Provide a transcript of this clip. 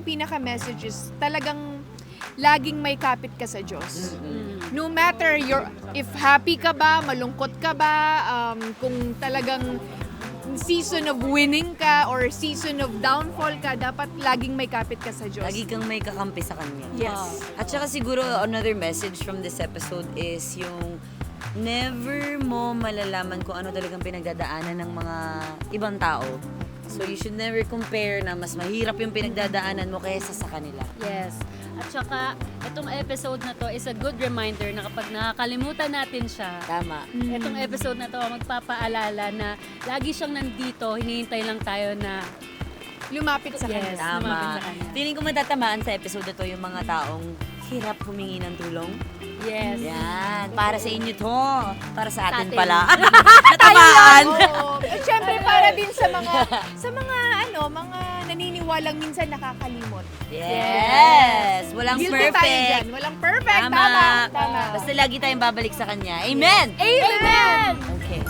pinaka-message is talagang laging may kapit ka sa Diyos. No matter if happy ka ba, malungkot ka ba, kung talagang season of winning ka or season of downfall ka, dapat laging may kapit ka sa Diyos. Lagi kang may kakampi sa Kanya. Yes. At saka siguro another message from this episode is yung never mo malalaman kung ano talagang pinagdadaanan ng mga ibang tao. So you should never compare na mas mahirap yung pinagdadaanan mo kaysa sa kanila. Yes. At saka, itong episode na to is a good reminder na kapag nakakalimutan natin siya, Tama. itong episode na to magpapaalala na lagi siyang nandito, hinihintay lang tayo na Lumapit sa Yes. Kanya. Tama. lumapit sa kanya. Feeling ko matatamaan sa episode na to yung mga taong hirap humingi ng tulong. yes. Yan. Para sa inyo to. Para sa atin atin. pala. Natamaan. Oo. At syempre para din sa mga mga naniniwalang minsan nakakalimot. Yes. Walang Guilty tayo perfect. dyan. Walang perfect. Tama. Tama. Basta lagi tayong babalik sa Kanya. Amen! Amen! Okay.